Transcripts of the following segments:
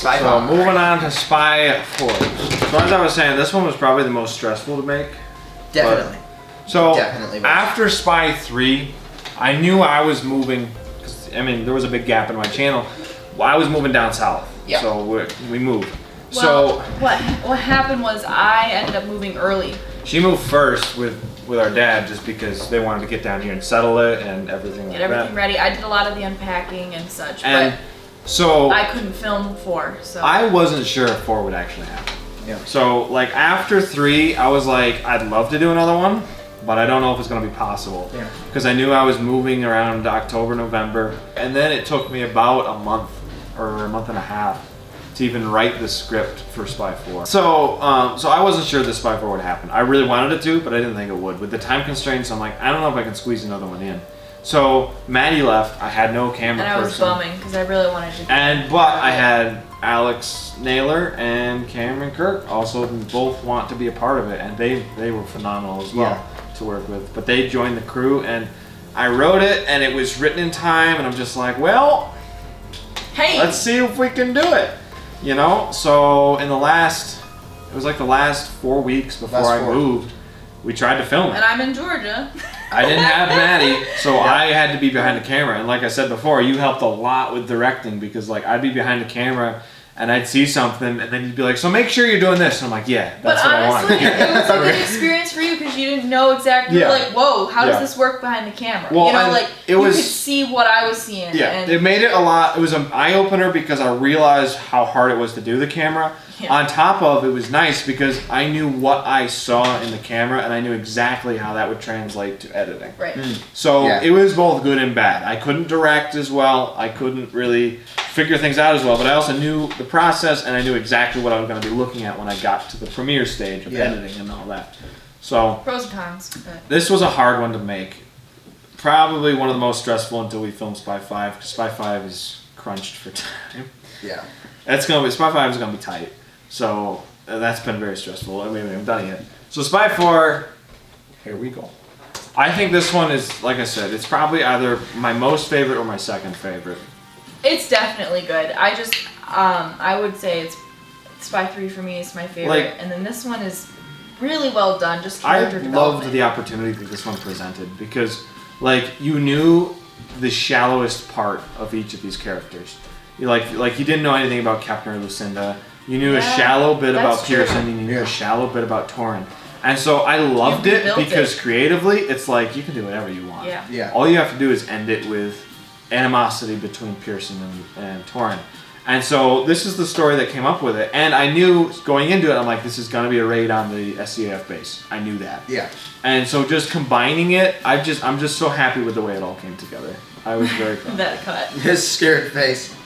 Spy So 4. moving on to Spy 4. So as I was saying, this one was probably the most stressful to make. Definitely. So Definitely was. after Spy 3, I knew I was moving, cause, I mean, there was a big gap in my channel. Well, I was moving down south, Yeah. so we moved. Well, So what happened was I ended up moving early. she moved first with our dad just because they wanted to get down here and settle it and everything like Get everything that. ready. I did a lot of the unpacking and such, And but so I couldn't film 4, so. I wasn't sure if 4 would actually happen. Yeah. So like after 3, I was like, I'd love to do another one, but I don't know if it's gonna be possible. Yeah. Because I knew I was moving around October, November, and then it took me about a month or a month and a half to even write the script for Spy 4. So I wasn't sure that Spy 4 would happen. I really wanted it to, but I didn't think it would. With the time constraints, I'm like, I don't know if I can squeeze another one in. So Maddie left. I had no camera and I was person. bumming because I really wanted to. But I had Alex Naylor and Cameron Kirk also both want to be a part of it, and they were phenomenal as well to work with. But they joined the crew, and I wrote it, and it was written in time, and I'm just like, well, Hey. let's see if we can do it, you know. So in the last 4 weeks before I moved, we tried to film it. And I'm in Georgia. I didn't have Maddie, so I had to be behind the camera. And like I said before, you helped a lot with directing because like I'd be behind the camera and I'd see something and then you'd be like, so make sure you're doing this. And I'm like, yeah, that's what I want. But honestly, it was a good experience for you because you didn't know exactly. You were like, whoa, how does this work behind the camera? Well, you know, like it you was, could see what I was seeing. Yeah, and it made it a lot. It was an eye opener because I realized how hard it was to do the camera. Yeah. On top of it was nice because I knew what I saw in the camera and I knew exactly how that would translate to editing. Right. So it was both good and bad. I couldn't direct as well. I couldn't really figure things out as well, but I also knew the process and I knew exactly what I was going to be looking at when I got to the premiere stage of editing and all that. So pros and cons. But. this was a hard one to make. Probably one of the most stressful until we filmed Spy 5 because Spy 5 is crunched for time. Yeah. Spy 5 is going to be tight. So that's been very stressful. I mean, we haven't done it yet. So Spy 4, here we go. I think this one is, like I said, it's probably either my most favorite or my second favorite. It's definitely good. I just, I would say it's Spy 3 for me is my favorite, and then this one is really well done. Just character I development. loved the opportunity that this one presented because, like, you knew the shallowest part of each of these characters. You you didn't know anything about Kepner or Lucinda. You knew a shallow bit about Pearson, and you knew a shallow bit about Torin. And so I loved it because creatively, it's like you can do whatever you want. Yeah. All you have to do is end it with animosity between Pearson and Torin. And so this is the story that came up with it. And I knew going into it, I'm like, this is going to be a raid on the SCAF base. I knew that. Yeah. And so just combining it, I'm just so happy with the way it all came together. I was very proud. That cut. His scared face.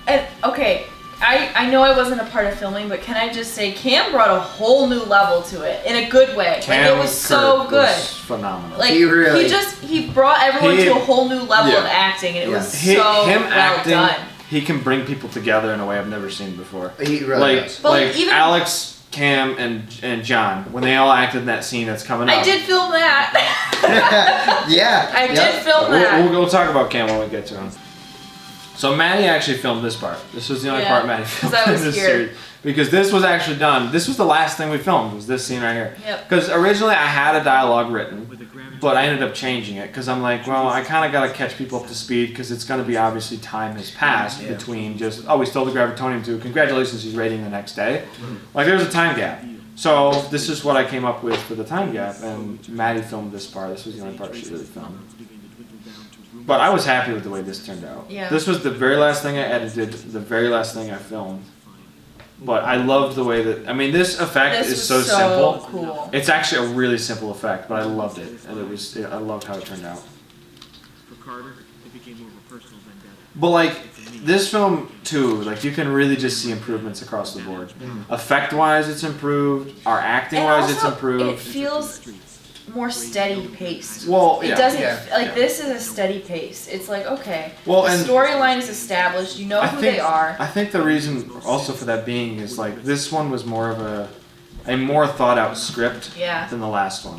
And, okay, I know I wasn't a part of filming, but can I just say Cam brought a whole new level to it in a good way. Cam like it was so Kirk good. Was phenomenal. Like he brought everyone to a whole new level of acting, and it was so him well acting, done. He can bring people together in a way I've never seen before. He really does. But like even Alex, Cam, and John, when they all acted in that scene that's coming up. I did film that. Yeah. I did film that. We'll talk about Cam when we get to him. So Maddie actually filmed this part. This was the only part Maddie filmed in this series. Because this was actually done. This was the last thing we filmed, was this scene right here. Because originally I had a dialogue written, but I ended up changing it. Because I'm like, well, I kind of got to catch people up to speed because it's going to be obviously time has passed between just, oh, we stole the Gravitonium 2. Congratulations, he's raiding the next day. Like, there's a time gap. So this is what I came up with for the time gap. And Maddie filmed this part. This was the only part she really filmed. But I was happy with the way this turned out. Yeah. This was the very last thing I edited, the very last thing I filmed. But I loved the way that, I mean, this effect is so simple. Cool. It's actually a really simple effect, but I loved it. And I loved how it turned out. For Carter, it became more of a personal vendetta. But like, this film too, like you can really just see improvements across the board. Effect-wise, it's improved. Our acting-wise, it's improved. It feels more steady paced. Well, it doesn't this is a steady pace. It's like, okay, well, the and storyline is established, you know who they are. I think the reason also for that being is like this one was more of a more thought out script than the last one.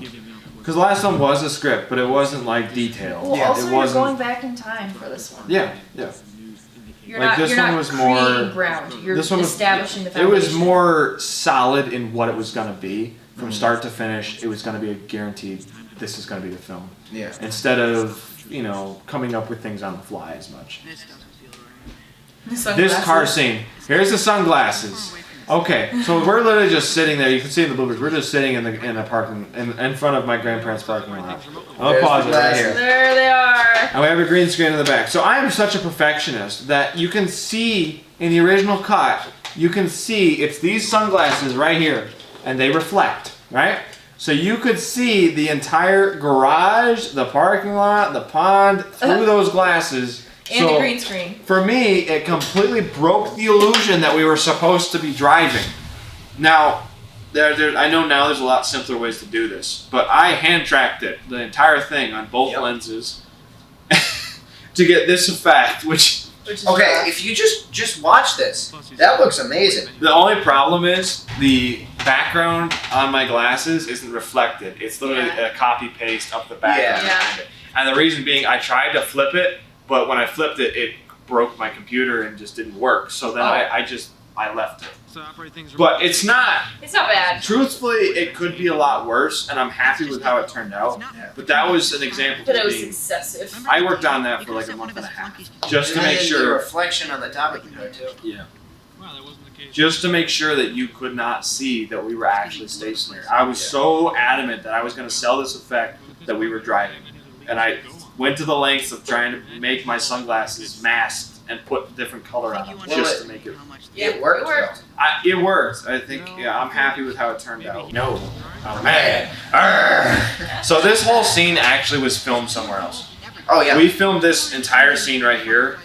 Because the last one was a script, but it wasn't like detailed. Well, also it you're wasn't going back in time for this one. Yeah. You're Like, not, this you're one not was creating more- ground. You're this one was- establishing the It foundation. was more solid in what it was going to be. From start to finish, it was going to be a guaranteed, this is going to be the film. Yeah. Instead of, you know, coming up with things on the fly as much. This car scene. Here's the sunglasses. Okay, so we're literally just sitting there. You can see in the bloopers. We're just sitting in the parking in front of my grandparents' parking lot. I'm gonna pause it right here. There they are. And we have a green screen in the back. So I am such a perfectionist that you can see in the original cut. You can see it's these sunglasses right here, and they reflect, right? So you could see the entire garage, the parking lot, the pond through those glasses. And the green screen. For me, it completely broke the illusion that we were supposed to be driving. Now, I know now there's a lot simpler ways to do this, but I hand tracked it, the entire thing on both lenses to get this effect, which is Okay, rough. if you just watch this, that looks amazing. the only problem is the background on my glasses isn't reflected. It's literally a copy paste of the background. Yeah. And the reason being, I tried to flip it, but when I flipped it, it broke my computer and just didn't work. So then I left it. But it's not. It's not bad. Truthfully, it could be a lot worse, and I'm happy with how it turned out. But that was an example But it of was being. excessive. I worked on that for like a month and a half, just to And make then the sure. reflection on the top of the car too. Yeah. Just to make sure that you could not see that we were actually stationary. I was so adamant that I was going to sell this effect that we were driving, and I went to the lengths of trying to make my sunglasses masked and put different color on them just to make it. It worked. It worked. I think. Yeah, I'm happy with how it turned out. No, I'm mad. Arrgh. So this whole scene actually was filmed somewhere else. Oh yeah. We filmed this entire scene right here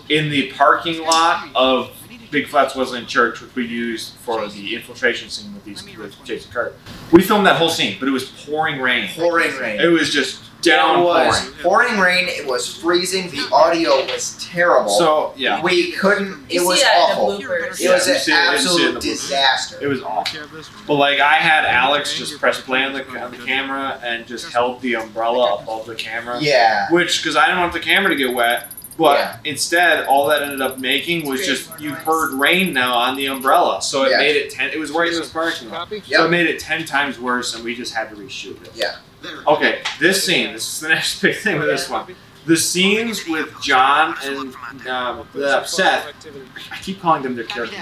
in the parking lot of Big Flats Wesleyan Church, which we used for the infiltration scene with Jason Carter. We filmed that whole scene, but it was pouring rain. Pouring rain. It was just It downpouring. was pouring rain. It was freezing. The audio was terrible. So yeah, we couldn't. It You was see that awful. in the bloopers. It was Yeah, an you see it in the absolute bloopers. disaster. it was awful. But like I had Alex just press play on the camera and just held the umbrella above the camera. Yeah. Which, because I didn't want the camera to get wet. But Yeah. instead, all that ended up making was just you heard rain now on the umbrella, so it Yeah. made it it was right in this parking lot, so it made it 10 times worse, and we just had to reshoot it. Yeah. Okay, this scene. This is the next big thing with this one. The scenes with John and Seth. I keep calling them their characters.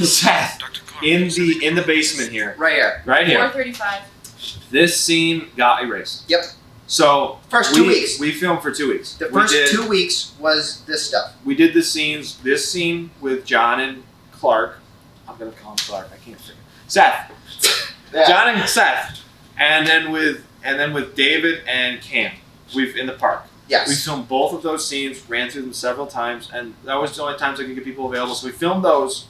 Seth in the basement here, Right here. right here. 4:35. This scene got erased. Yep. So First 2 weeks. We filmed for 2 weeks. The We first did- 2 weeks was this stuff. We did the scenes. This scene with John and Clark. I'm gonna call him Clark. I can't figure. Seth. Yeah. John and Seth, and then with David and Cam. We've in the park. Yes. We filmed both of those scenes. Ran through them several times, and that was the only times I could get people available. So we filmed those,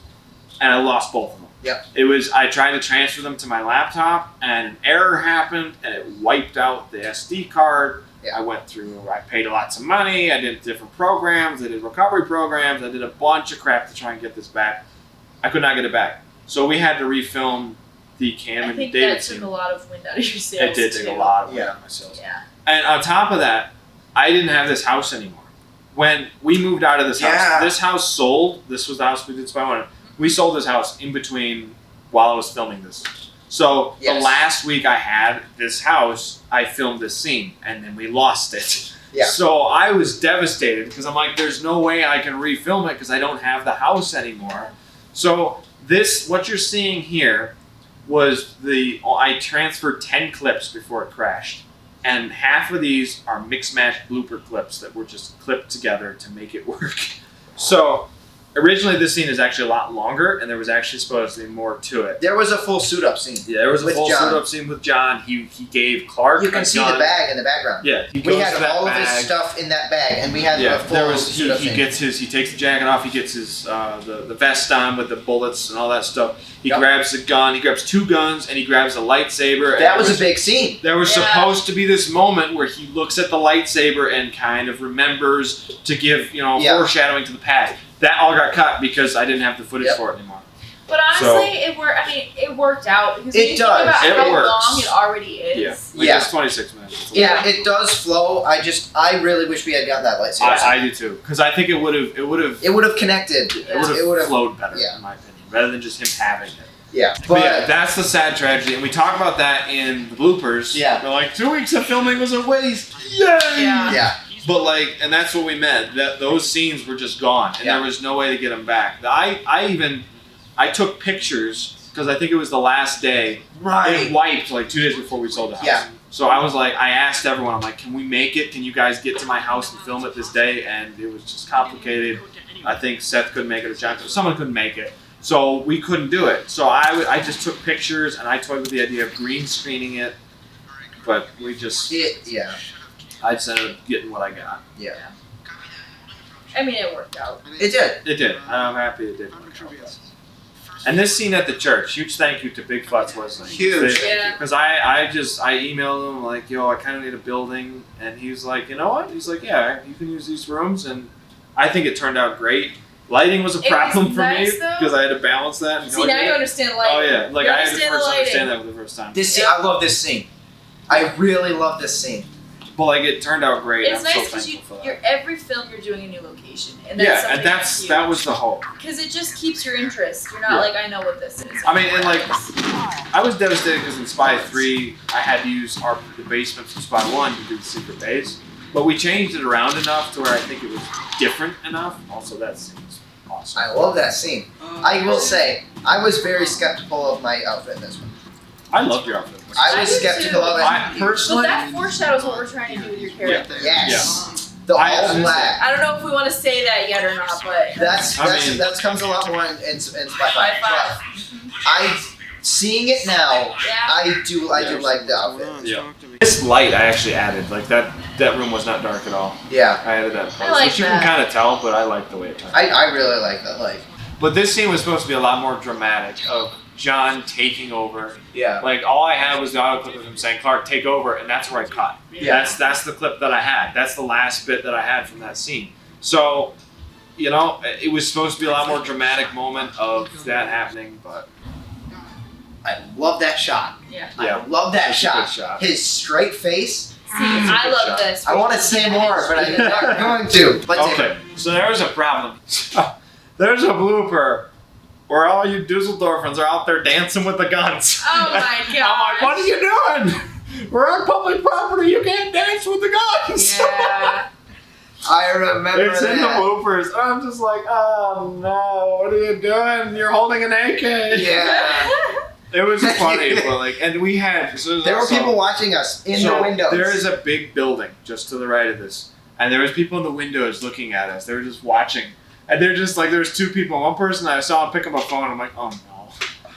and I lost both of them. Yep. It was I tried to transfer them to my laptop, and an error happened, and it wiped out the SD card. Yeah. I went through. I paid lots of money. I did different programs. I did recovery programs. I did a bunch of crap to try and get this back. I could not get it back, so we had to refilm the Cam I and think David that took scene. a lot of wind out of your It sails. did take too. a lot of Yeah. wind out of my sails. Yeah. And on top of that, I didn't have this house anymore. When we moved out of this Yeah. house, this house sold. This was the house we did Spy One. We sold this house in between while I was filming this. So the Yes. last week I had this house, I filmed this scene, and then we lost it. Yeah. So I was devastated because I'm like, there's no way I can refilm it because I don't have the house anymore. So what you're seeing here was I transferred 10 clips before it crashed. And half of these are mix-match blooper clips that were just clipped together to make it work. So originally this scene is actually a lot longer, and there was actually supposed to be more to it. There was a full suit-up scene. Yeah, there was a With full John. suit-up scene with John. He gave Clark You can a see gun. the bag in the background. Yeah, he We goes had to that all of his bag. stuff in that bag, and we had Yeah, a full there was suit-up he scene. takes the jacket off, he gets his the vest on with the bullets and all that stuff. He Yep. grabs the gun, he grabs 2 guns, and he grabs a lightsaber. That and was a big scene. There was Yeah. supposed to be this moment where he looks at the lightsaber and kind of remembers to give, Yeah. foreshadowing to the past. That all got cut because I didn't have the footage Yep. for it anymore. But honestly, it worked out. Because when you think about how long it already is. Yeah. It's 26 minutes. Yeah, it does flow. I really wish we had gotten that lightsaber. I do too. Because I think it would have connected. It would have flowed better, in my opinion, rather than just him having it. Yeah. But yeah, that's the sad tragedy. And we talk about that in the bloopers. Yeah. They're like, 2 weeks of filming was a waste. Yay! Yeah. But like, and that's what we meant. That those scenes were just gone, and there was no way to get them back. I took pictures because I think it was the last day. Right. It wiped like 2 days before we sold the house. Yeah. So I was like, I asked everyone, I'm like, can we make it? Can you guys get to my house and film it this day? And it was just complicated. I think Seth couldn't make it, or John, someone couldn't make it. So we couldn't do it. So I just took pictures and I toyed with the idea of green screening it, but we just I just ended up getting what I got. Yeah. I mean, it worked out. It did. It did. I'm happy it did work out. And this scene at the church, huge thank you to Big Futz Wesley. Huge. Because I emailed him like, yo, I kind of need a building, and he's like, you know what? He's like, yeah, you can use these rooms, and I think it turned out great. Lighting was a problem for me because I had to balance that. And see, now you understand lighting. Oh yeah, like I had to first understand that for the first time. This scene, I love this scene. I really love this scene. But like it turned out great. It's nice because you're every film you're doing a new location, and that's that was the hope. Because it just keeps your interest. You're not like, I know what this is. I mean, and like I was devastated because in Spy 3 I had to use the basement from Spy 1 to do the secret base, but we changed it around enough to where I think it was different enough. Also, that scene was awesome. I love that scene. I will say I was very skeptical of my outfit in this one. I loved your outfit. I was skeptical of it. I personally. But that foreshadows what we're trying to do with your character. Yes. The all black. I don't know if we want to say that yet or not, but that comes a lot more in Spy 5. Seeing it now, I do like the outfit. Yeah. This light I actually added. Like that room was not dark at all. Yeah. I added that post, like which you can kind of tell, but I like the way it turned. I really like that light. But this scene was supposed to be a lot more dramatic of John taking over. Yeah. Like all I had was the audio clip of him saying, "Clark, take over," and that's where I cut. Yeah. That's the clip that I had. That's the last bit that I had from that scene. So, you know, it was supposed to be a lot more dramatic moment of that happening, but I love that shot. Yeah. I love that shot. Shot. His straight face. See, I love this. I want to say more, but I'm not going to. Okay, so there's a problem. There's a blooper where all you Dusseldorfers are out there dancing with the guns. Oh my god! I'm like, what are you doing? We're on public property. You can't dance with the guns. Yeah. I remember it's in the bloopers. I'm just like, oh no, what are you doing? You're holding an AK. Yeah. It was funny, but like, and we had. So there were people watching us in the windows. There is a big building just to the right of this, and there was people in the windows looking at us. They were just watching, and they're just like, there's two people. One person I saw him pick up a phone. I'm like, oh no.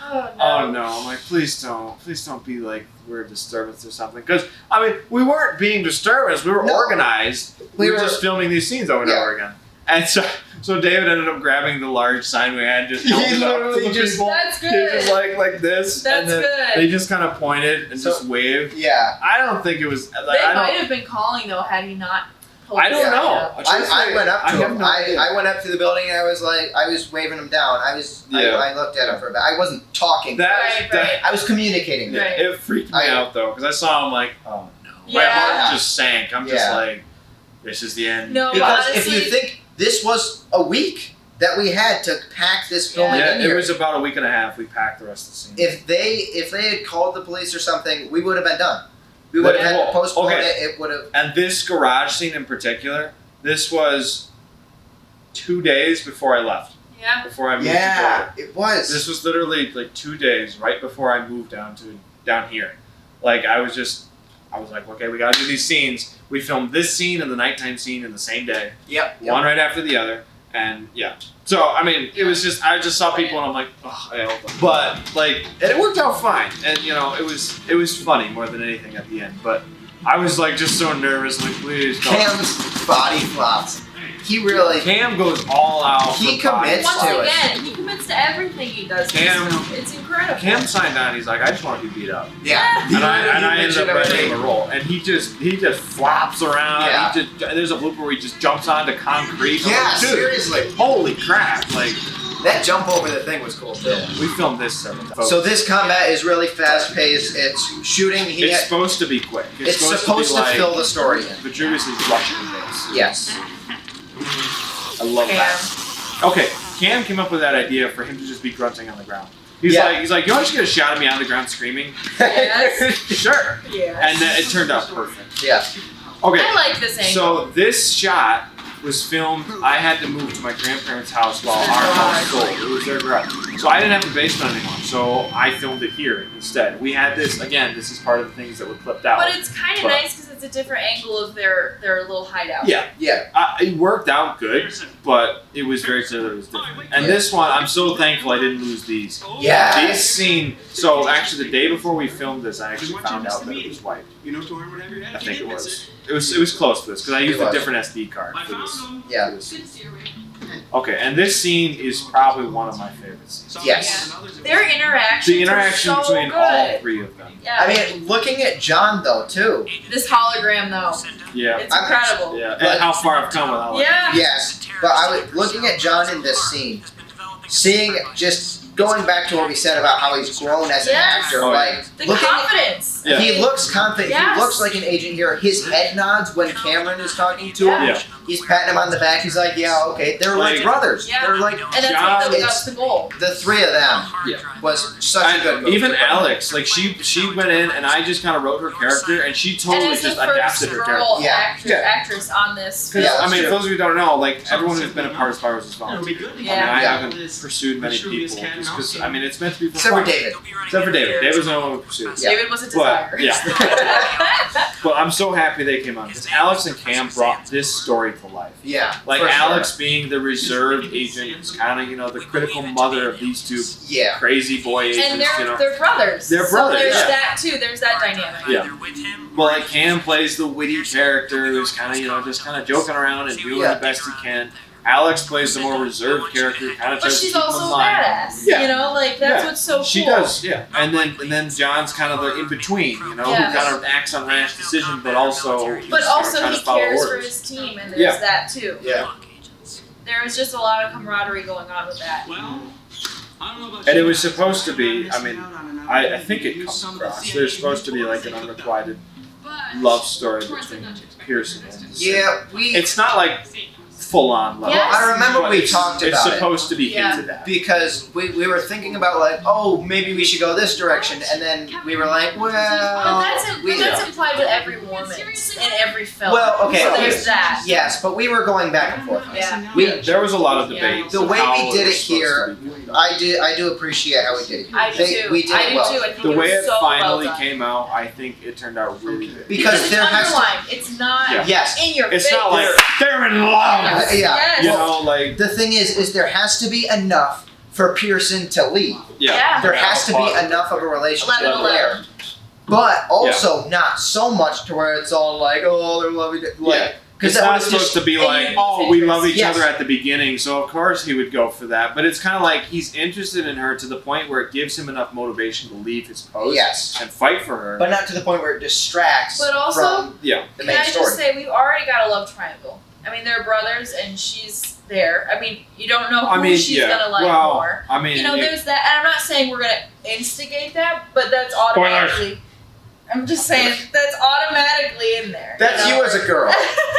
Oh no. Oh no. I'm like, please don't be like we're a disturbance or something. Because I mean, we weren't being disturbance. We were organized. We were just filming these scenes over and over again. And so David ended up grabbing the large sign we had, just held it up to the people. That's good. He just like this. That's and then good. They just kind of pointed and just waved. Yeah. I don't think it was. Like, they might have been calling though, had he not. I don't know. I went up to him. No I went up to the building and I was waving him down. I looked at him for a bit. I wasn't talking. Right. I was communicating. Right. It freaked me out though, because I saw him like, oh no. Yeah. My heart just sank. I'm just like, this is the end. No, because honestly, if you think this was a week that we had to pack this film in here. It was about a week and a half. We packed the rest of the scene. If they had called the police or something, we would have been done. We would have had to postpone it. It would have. And this garage scene in particular, this was 2 days before I left. Yeah. Before I moved to Georgia. It was. This was literally like 2 days right before I moved down here. Like I was like, okay, we gotta do these scenes. We filmed this scene and the nighttime scene in the same day. Yep. One right after the other. And yeah. So, I mean, it was just, I just saw people and I'm like, oh, I hope. But, like, and it worked out fine. And, you know, it was funny more than anything at the end. But I was, like, just so nervous, like, please don't. Cam's body flops. He really. Cam goes all out. He commits Once to it. Again, he commits to everything he does. It's incredible. Cam signed on. He's like, I just want to be beat up. Yeah. And I ended up writing him a role. And he just flops around. Yeah. There's a blooper where he just jumps onto concrete. Yeah, like, dude, seriously. Holy crap! Like, That jump over the thing was cool too. We filmed this several times. So this combat is really fast paced. It's shooting. It's supposed to be quick. It's supposed to fill the story in. Vitruvius is rushing this. Yes. I love that. Okay, Cam came up with that idea for him to just be grunting on the ground. He's like, you want to get a shot of me on the ground screaming? Yes. Sure. Yes. And then it turned out perfect. Yeah. Okay. I like this angle. So this shot was filmed. I had to move to my grandparents' house while our house sold. It was their garage. So I didn't have the basement anymore. So I filmed it here instead. We had this, again, this is part of the things that were clipped out. But it's kind of nice because it's a different angle of their little hideout. Yeah. Yeah. It worked out good, but it was very clear that it was different. And this one, I'm so thankful I didn't lose these. Yeah. This scene, so actually the day before we filmed this, I actually found out that it was wiped. I think it was. It was close to this, because I used a different SD card for this. Yeah. Okay, and this scene is probably one of my favorites. Yes. Their interactions The interaction are so between good. all three of them. Yeah. I mean, looking at John though too. This hologram though. Yeah. It's incredible. Yeah. And how far I've come with all of Yeah. Yes, but I was looking at John in this scene, seeing just going back to what we said about how he's grown as an actor, like The looking. confidence. Yeah. He looks confident. Yes. He looks like an agent here. His head nods when Cameron is talking to him. Yeah. He's patting him on the back. He's like, "Yeah, okay." They're like brothers. Yeah. They're like And that's John, what got the goal. the three of them. Yeah. Was such a good movie. Even Alex, like she went in and I just kind of wrote her character and she And totally as the just adapted first her girl character. actress on this. Because, Yeah, I mean, true. for those of you who don't know, like, everyone who's been a part of Star Wars is volunteer. I mean, Yeah. I haven't pursued many people just because, I mean, it's meant to be for Except for fun. David. Except for David. David's the only one who pursued. Yeah. David was a desire. But, yeah. But I'm so happy they came on because Alex and Cam brought this story to life. Yeah. Like for Alex being the reserved agent is kind of, you know, the critical mother of these two Sure. Yeah. crazy boy agents, And they're you know. they're brothers. They're brothers, So there's yeah. that too. There's that dynamic. Yeah. Well, like Cam plays the witty character who's kind of, you know, just kind of joking around and doing Yeah. the best he can. Alex plays the more reserved character, kind of But tries to she's keep him also in a line. badass. Yeah. You know, like that's Yeah. what's so cool. She does, yeah. And then John's kind of the in between, you know, Yes. who kind of acts on rash decisions, but also But also trying he to follow cares for orders. his team, and there's Yeah. that too. Yeah. There was just a lot of camaraderie going on with that. And it was supposed to be, I mean, I think it comes across. There's supposed to be like an unrequited love story between Pearson and Yeah. It's not like full on love. Yes. I remember but we it's- talked It's about it. supposed to be Yeah. hinted at. Because we were thinking about like, oh, maybe we should go this direction, and then we were like, well, But that's implied with every woman in every film. Well, okay, So okay. there's that. yes, but we were going back and forth. Yeah. There was a lot of debate. The on way how we did it was supposed here, to be doing. I do appreciate how we did it. I do too. We did I it do well. too. I think The it way was it so finally well done. came out, I think it turned out really good. Because it's there has to. underlined. It's not Yeah. Yes. in your It's face. not like they're in love. Yes. Yeah. Yes. You know, like The thing is there has to be enough for Pearson to leave. Yeah. There has to be enough of a relationship 11-11. there. But also not so much to where it's all like, oh, they're loving it. Like, Yeah. because It's not supposed to be and like, you oh, need we interest. love each Yes. other at the beginning, so of course he would go for that. But it's kind of like he's interested in her to the point where it gives him enough motivation to leave his post Yes. and fight for her. But not to the point where it distracts But also- from Yeah. the Can main I story. just say, we've already got a love triangle. I mean, they're brothers, and she's there. I mean, you don't know who I mean, she's yeah. gonna like well, more. I mean, You know, it- there's that, and I'm not saying we're gonna instigate that, but that's automatically. I'm just saying that's automatically in there. That's you as a girl.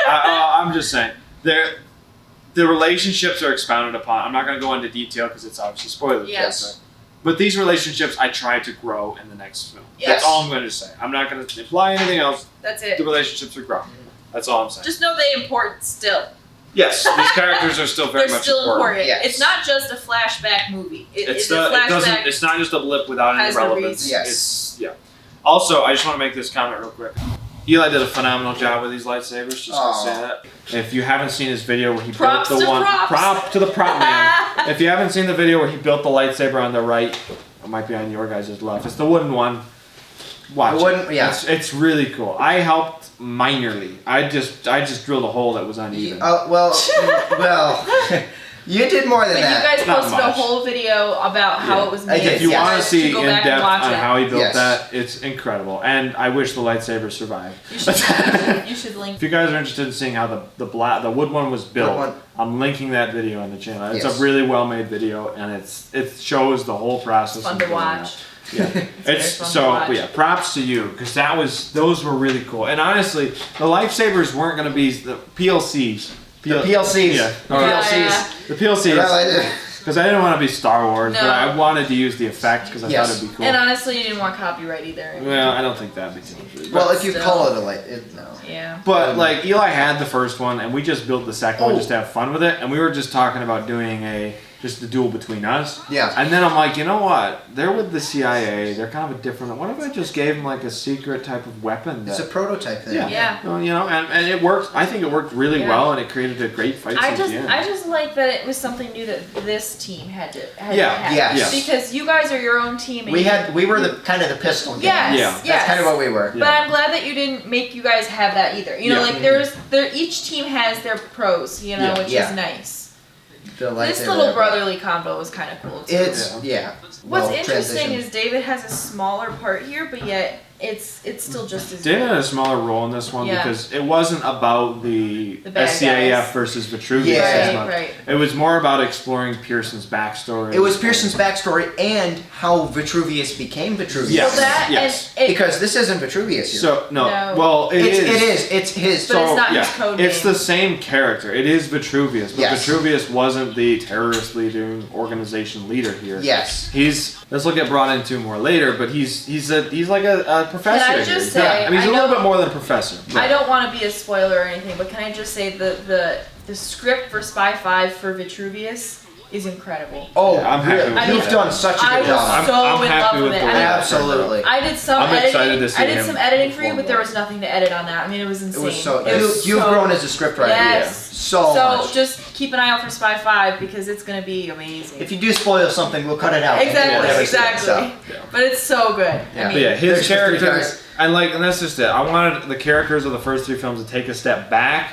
I'm just saying, the relationships are expounded upon. I'm not going to go into detail because it's obviously spoiler. Yes. But these relationships, I try to grow in the next film. Yes. That's all I'm going to say. I'm not going to imply anything else. That's it. The relationships are growing. That's all I'm saying. Just know they important still. Yes, these characters are still very They're much still important. Yes. It's not just a flashback movie. It's a flashback. It's not just a blip without any has no relevance. reason. Yes. It's yeah. Also, I just want to make this comment real quick. Eli did a phenomenal job with these lightsabers. Just gonna say that. If you haven't seen his video where he Props built the to one, props. prop to the prop man. If you haven't seen the video where he built the lightsaber on the right, it might be on your guys' left. It's the wooden one. Watch The wooden- it. yeah. It's really cool. I helped minorly. I just drilled a hole that was uneven. Well, You did more than that. You guys Not posted a much. whole video about how it was made. did, If you yes. want to see go in back and depth watch on it. how he built Yes. that, it's incredible. And I wish the lightsaber survived. You should link. If you guys are interested in seeing how the wood one was built, Wood one. I'm linking that video on the channel. It's Yes. a really well made video, and it shows the whole process. It's fun of to doing watch. that. Yeah, very it's fun to so. watch. But yeah, props to you because those were really cool. And honestly, the lightsabers weren't going to be the PLCs. The PLCs. Yeah. The Or PLCs. The PLCs. Because I didn't want to be Star Wars, but No. I wanted to use the effect because I Yes. thought it'd be cool. And honestly, you didn't want copyright either. Well, I don't think that'd be too much. Well, if you Still. call it a light, no. Yeah. But like Eli had the first one, and we just built the second one Oh. just to have fun with it, and we were just talking about doing just a duel between us. Yeah. And then I'm like, you know what? They're with the CIA. They're kind of a different. What if I just gave them like a secret type of weapon? It's a That, prototype thing. Yeah. well, you know, and it worked. I think it worked really Yeah. well, and it created a great fight I scene just, at the I end. just like that it was something new that this team had to have. Yeah, yes. Because you guys are your own team. And We were the kind of the pistol game. Yes. Yeah. Yes. That's kind of what we were. But I'm glad that you didn't make you guys have that either. You know, Yeah. like each team has their pros, you know, Yeah. which Yeah. is nice. The This lightsaber. little brotherly combo was kind of cool too. It's yeah. What's Well, interesting transition. is David has a smaller part here, but yet it's still just as David good. had a smaller role in this one Yeah. because it wasn't about the bad SCAF guys. versus Vitruvius Yeah. as Right, much. right. It was more about exploring Pearson's backstory. It was Pearson's backstory and how Vitruvius became Vitruvius. Yes. Well, that yes. and it, Because this isn't Vitruvius here. So no, No. well it is. It is. It's his. But it's not his code It's name. the same character. It is Vitruvius, but Yes. Vitruvius wasn't the terrorist leading organization leader here. Yes. This will get brought into more later, but he's like a professor. Can I here. just Yeah. say, I mean, he's I a little know- bit more than a professor. I don't want to be a spoiler or anything, but can I just say the script for Spy 5 for Vitruvius is incredible. Oh, Yeah, I'm happy really? with You've that. done such a I good was job. so I'm in happy love with with it. the way I, Absolutely. I did some I'm editing. excited to see I did him some editing for you, perform but there more. was nothing to edit on that. I mean, it was insane. It was so. was You've so- grown as a scriptwriter. Yes. So So much. just keep an eye out for Spy 5 because it's gonna be amazing. If you do spoil something, we'll cut it out. Exactly, You'll never see it, exactly. so. But it's so good. Yeah. I mean, But yeah, There's his just three character, guys. and that's just it. I wanted the characters of the first three films to take a step back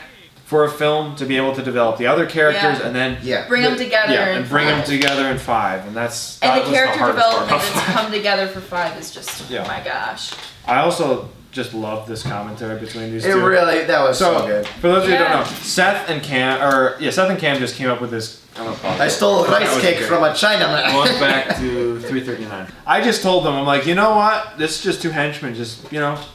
for a film to be able to develop the other characters, Yeah. and then Yeah. bring them together. yeah, in and bring them 5. together in 5, and that And was the character hardest part development about that's 5. come together for 5 is just, Yeah. oh my gosh. I also just love this commentary between these It two. really. That was so good. For those of you who Yeah. don't know, Seth and Cam just came up with this. I'm gonna pause I it. stole a That rice was cake great. from a Chinaman. Going back to 339. I just told them, I'm like, you know what? This is just two henchmen. Just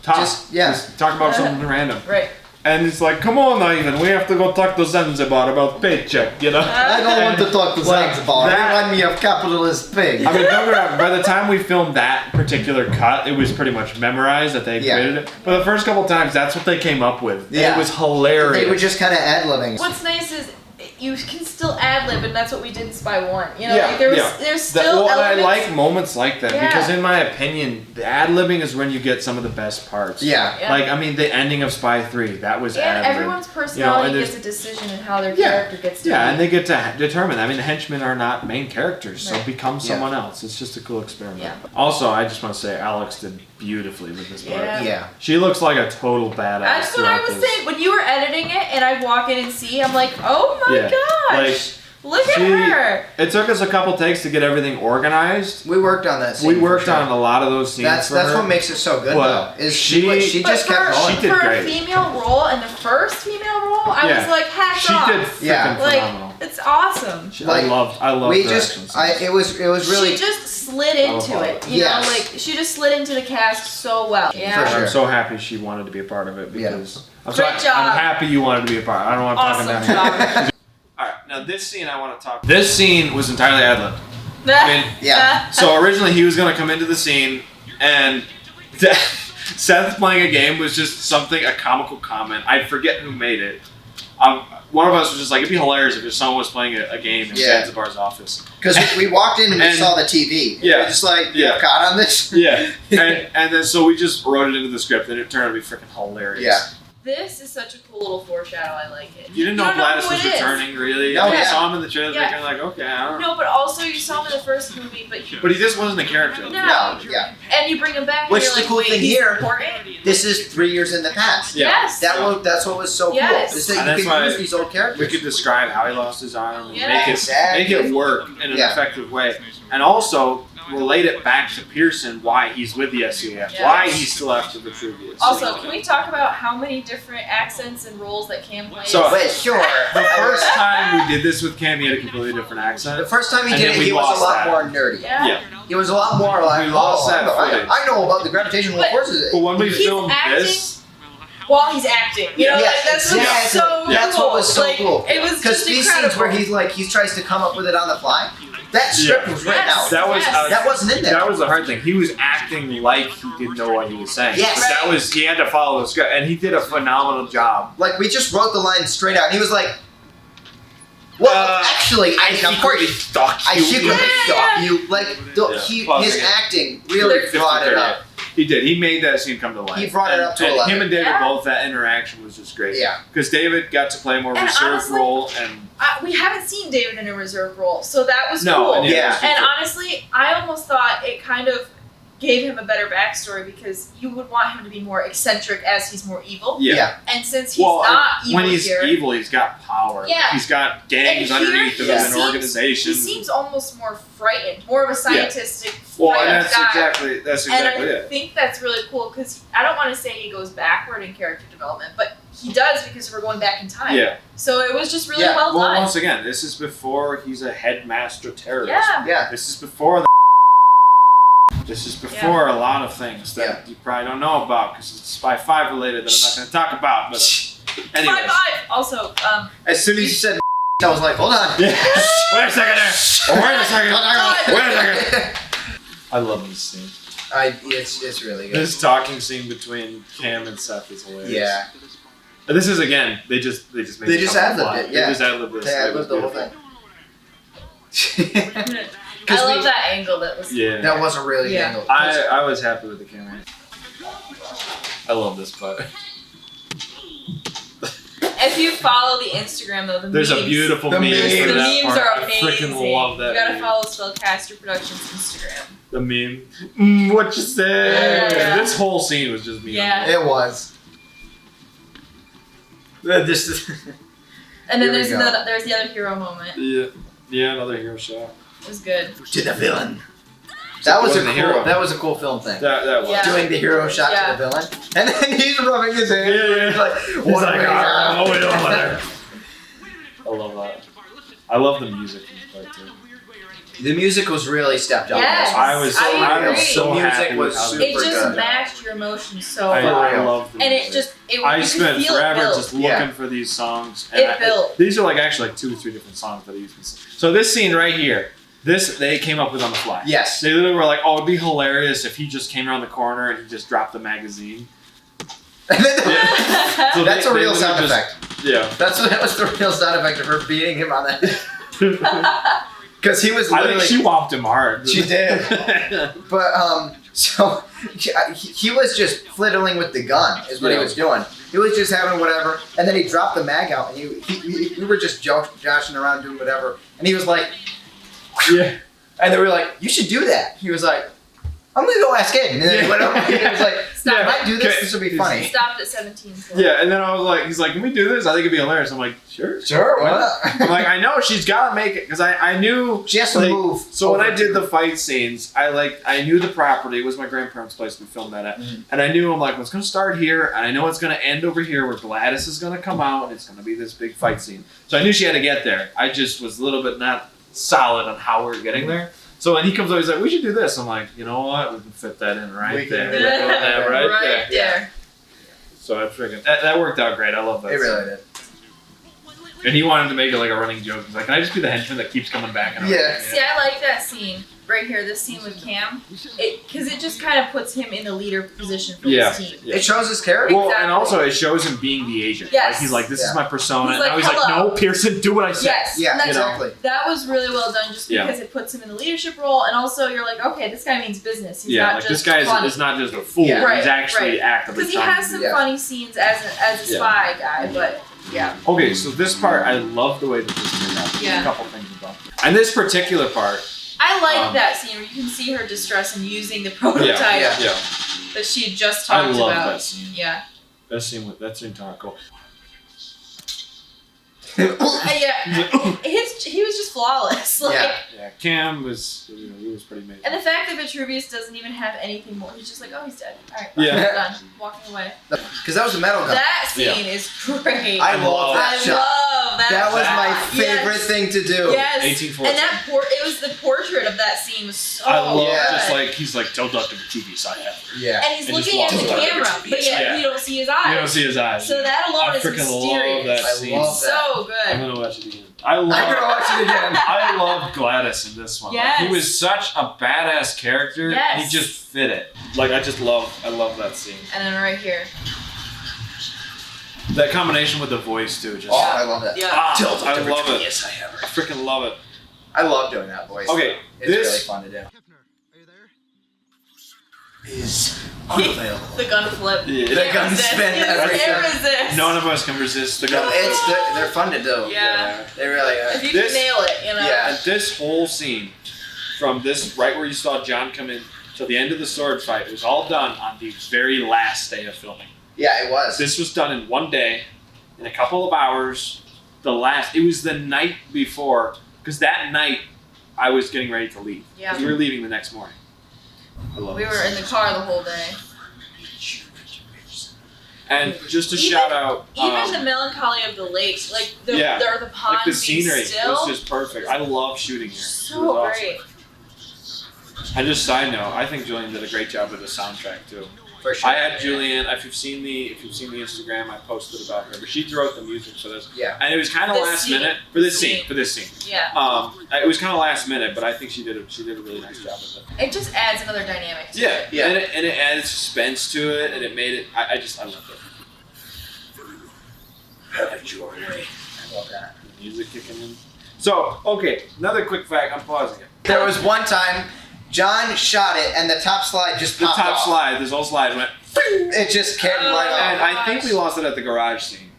talk. Just talk about something random. Right. And it's like, come on, Ivan, we have to go talk to Zanzibar about paycheck, I don't want to talk to Well, Zanzibar. They that- remind me of capitalist pig. I mean, don't get me wrong, by the time we filmed that particular cut, it was pretty much memorized that they Yeah. created it. But the first couple times, that's what they came up with. And Yeah. it was hilarious. They were just kind of ad-libbing. What's nice is you can still ad-lib, and that's what we did in Spy 1. You know, Yeah, like there's yeah. still and I elements. like moments like that Yeah. because, in my opinion, the ad-libbing is when you get some of the best parts. Yeah. Yeah. Like, I mean, the ending of Spy 3, that was And ad-lib. everyone's personality and there's- gets a decision in how their Yeah. character gets to Yeah, be. and they get to determine. I mean, the henchmen are not main characters, so Right. become Yeah. someone else. It's just a cool experiment. Yeah. Also, I just want to say, Alex did beautifully with this part. Yeah. Yeah. She looks like a total badass. That's what I throughout was this. saying. When you were editing it and I'd walk in and see, I'm like, oh my Yeah. gosh. Look at she- her. It took us a couple takes to get everything organized. We worked on that scene. We for worked sure. on a lot of those scenes. That's for that's her. what makes it so good But though. Is she- she But just kept for, going. She did for great. a female role and the first female role, I Yeah. was like, hats She off. did freaking Yeah. Like, phenomenal. it's awesome. Like, I loved We her just, action scenes. it was really. She just slid into it. You Yes. know, like she just slid into the cast so well. Yeah. For sure. I'm so happy she wanted to be a part of it because Great job. I'm happy you wanted to be a part. I don't want to Awesome talk about it. job. All right, now this scene I want to talk. This scene was entirely ad-libbed. I mean, Yeah. so originally he was gonna come into the scene, and Seth playing a game was just a comical comment. I forget who made it. One of us was just like, it'd be hilarious if someone was playing a game in Yeah. Zanzibar's office. Because we walked in and we And- saw the TV. Yeah. We're just like, Yeah. you caught on this? Yeah, and then so we just wrote it into the script, and it turned out to be freaking hilarious. Yeah. This is such a cool little foreshadow. I like it. You didn't know Gladys was returning, really? Oh, You yeah. saw him in the trailer, you're like, okay, I don't know. No, but also you saw him in the first movie, but But he just wasn't a character. No. Yeah. And you bring him back. Which and you're the like, cool wait, thing he's here- important? This is 3 years in the past. Yeah. Yes. That's what was so cool. Yes. Is And that that's you can why use these old characters. We could describe how he lost his arm and Yeah. make it work in an Yeah. effective way. And also relate it back to Pearson, why he's with the SCAF, Yeah. why he's still after Vitruvius. Also, can we talk about how many different accents and roles that Cam plays? So- Wait, sure. The first time we did this with Cam, he had a completely different accent. The first time he And did then it, we he was a lost lot that. more nerdy. Yeah. He was a lot more like, We lost that footage. I know about the gravitational But- forces. But when we He's filmed acting- this, While he's acting, you know, Yeah, like, that's what's exactly. so That's what was so like, cool. It was Because just these incredible. scenes where he tries to come up with it on the fly, that script was written Yes. out. that was Yes. That wasn't in there. that was the hard thing. He was acting like he didn't know what he was saying. Yes. That was he had to follow the script, and he did a phenomenal job. Like, we just wrote the line straight out, and he was like, well, actually, I secretly stalk stalk you. Like, his again. acting really brought it up. He did. He made that scene come to life. He brought it up to and 11. him and David Yeah. both, that interaction was just great. Yeah. Because David got to play a more And reserved honestly, role, and We haven't seen David in a reserve role, so that was no, cool. and Yeah. And honestly, I almost thought it kind of gave him a better backstory because you would want him to be more eccentric as he's more evil. yeah. And since he's Well, not evil when he's here, evil, he's got power. Yeah. He's got gangs And here underneath him he and an seems- organization. he seems almost more frightened, more of a scientistic well, and frightened that's guy. exactly And I it. think that's really cool because I don't want to say he goes backward in character development, but he does because we're going back in time. Yeah. So it was just really Yeah. well Well, done. once again, this is before he's a headmaster terrorist. Yeah. Yeah. This is before the. This is before a lot of things that you probably don't know about because it's Spy 5 related that I'm not going to talk about. But anyways. 5-5. Also, As soon as you said I was like, hold on. Yeah. Wait a second there. Wait a second. God. Wait a second. I love this scene. It's really good. This talking scene between Cam and Seth is hilarious. Yeah. But this is again. They just made They just ad-libbed it, yeah. They just ad-libbed this. They It ad-libbed was the whole beautiful. thing. I love that angle that was. Yeah. That was a really good Yeah. angle. I was happy with the camera. I love this part. If you follow the Instagram though, the There's memes, a beautiful The meme memes. for the that memes part. are I amazing. freaking love that You gotta meme. follow Spellcaster Productions Instagram. The meme. What you say? Yeah. This whole scene was just me. Yeah. It was. This And then Here we there's go. there's the other hero moment. Yeah. Yeah, another hero shot. It was good. to the villain. That was a Wasn't cool. the hero. That was a cool film thing. That was. Yeah. Doing the hero shot Yeah. to the villain, and then he's rubbing his hands. Yeah. He's like, He's what like, am I "Ah, doing?" what are we doing over there?" I love that. I love the music in this part too. The music was really stepped up. Yes. I was agree. so The music happy was with how super they It just good. matched your emotions so I well. love the And it music. just it I you could spent feel it forever build. just looking Yeah. for these songs. It built. These are like actually like 2 or 3 different songs that I used. So this scene right here, this they came up with on the fly. Yes. They literally were like, "Oh, it'd be hilarious if he just came around the corner and he just dropped the magazine." And then So that's they- a they real literally sound just- effect. Yeah. That was the real sound effect of her beating him on the because he was I literally. think she whopped him hard. She did. But so he was just flittling with the gun, is what he Yeah. was doing. He was just having whatever, and then he dropped the mag out, and we were just joshing around doing whatever, and he was like, Yeah. and they were like, you should do that. He was like, I'm gonna go ask Ed, and then he went over. He was like, Stop. if I do this, Okay. this will be funny. Stopped at 17. So. Yeah, and then I was like, he's like, "Can we do this? I think it'd be hilarious." I'm like, "Sure." Sure, why I'm not? like, I know she's gotta make it because I knew She has to like, move. So when over I did to- the fight scenes, I knew the property. It was my grandparents' place we filmed that at, Mhm. and I knew I'm like, well, it's gonna start here, and I know it's gonna end over here where Gladys is gonna come out, and it's gonna be this big fight scene. So I knew she had to get there. I just was a little bit not solid on how we were getting there. So when he comes over, he's like, "We should do this." I'm like, "You know what? We can fit that in right We can there, do that. right there." there. So I figured that worked out great. I love that. It scene. really did. And he wanted to make it like a running joke. He's like, "Can I just be the henchman that keeps coming back?" And Yeah. See, I like that scene right here, this scene with Cam, because it just kind of puts him in the leader position for his team. Yeah. It shows his character. Well, and also it shows him being the agent. Yes. Like, he's like, this is my persona. He's like, and now he's like, no, Pearson, do what I say. Yes. Yeah, That's exactly. That was really well done, just because it puts him in the leadership role, and also you're like, okay, this guy means business. He's not just this guy is not just a fool. Yeah. He's actually actively because he trying has to some do funny scenes as a spy guy, but yeah. Okay, so this part, I love the way that this turned out. There's a couple things about it. And this particular part, I like that scene where you can see her distress in using the prototype that she had just talked about. I love that scene. Yeah. That scene turned cool. He was just flawless. Like, Cam was, he was pretty amazing. and the fact that Vitruvius doesn't even have anything more, he's just like, oh, he's dead. All right, done. Walking away. Because that was the metal gun. That scene is great. I love that shot. love that. That was my favorite thing to do. Yes. 1814. And that it was the portrait of that scene was so I love good. just like he's like, tell Dr. Vitruvius I have her. Yeah. And he's And looking at just the walks camera, over. but yet you don't see his eyes. You don't see his eyes. So that alone I is freaking mysterious. love that scene. I love that. So good. I'm gonna watch it again. I'm gonna watch it again. I love Gladys in this one. Yes. Like, he was such a badass character. Yes. He just fit it. Like I love that scene. And then right here. That combination with the voice too. Just I love that. Yeah. I love it. Yes, I have her. I freaking love it. I love doing that voice. Okay, It's really fun to do. Hefner, are you there? Is unavailable. The gun flip. Yeah. The gun spin every Can't time. resist. None of us can resist the gun. They're fun to do. Yeah. They really are. If you can nail it, you know. Yeah. And this whole scene, from this right where you saw John come in till the end of the sword fight, was all done on the very last day of filming. Yeah, it was. This was done in one day, in a couple of hours. It was the night before, because that night I was getting ready to leave. Yeah. 'Cause we were leaving the next morning. I love We this. were in the car the whole day. And just to shout out, Even the melancholy of the lakes, like the ponds like the being scenery still, was just perfect. I love shooting here. It so was awesome. great. And just side note, I think Julian did a great job with the soundtrack too. For sure. I had Julian. If you've seen the Instagram, I posted about her, but she wrote the music for this. Yeah. And it was kind of last minute for this scene. Yeah. It was kind of last minute, but I think she did a really nice job with it. It just adds another dynamic to Yeah, it. yeah. And it added suspense to it, and it made it. I loved it. Have your way. I love that. The music kicking in. So, okay, another quick fact. I'm pausing it. There was one time, John shot it, and the top slide just The popped top off. slide, this whole slide went. It just came right And off. I think we lost it at the garage scene.